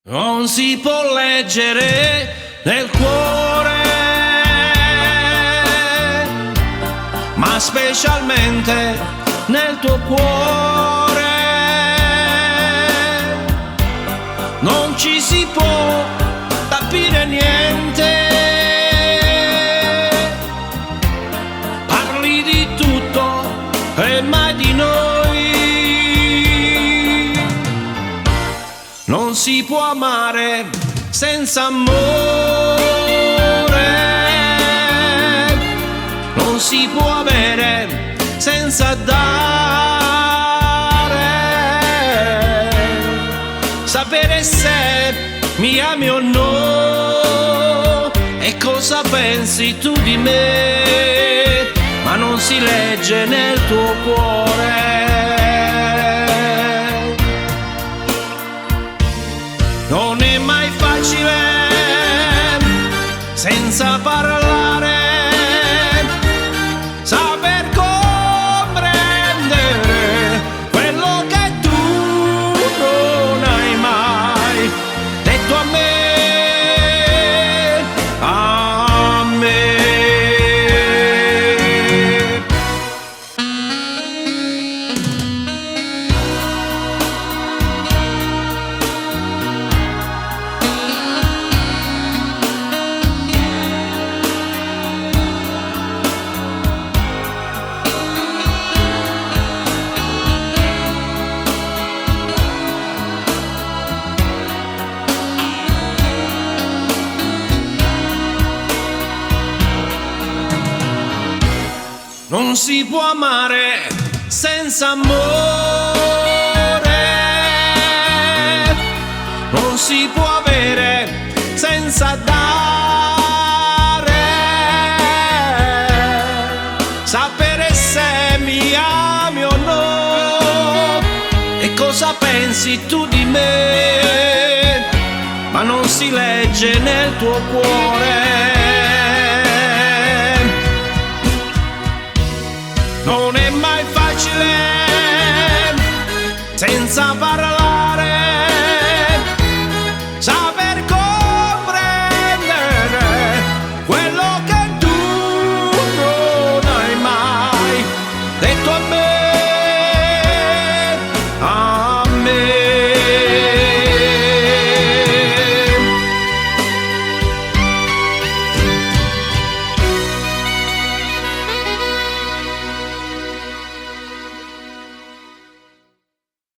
Non si può leggere nel cuore, ma specialmente nel tuo cuore. Non ci si può capire niente, parli di tutto e mai di noi. Non si può amare senza amore, non si può avere senza dare. Sapere se mi ami o no e cosa pensi tu di me, ma non si legge nel tuo cuore. Non è mai facile senza parlare saper comprendere quello che tu non hai mai detto a me, a me. Non si può amare senza amore, non si può avere senza dare. Sapere se mi ami o no e cosa pensi tu di me, ma non si legge nel tuo cuore. Non è mai facile senza parlare saper comprendere quello che tu non hai mai detto a me, a me.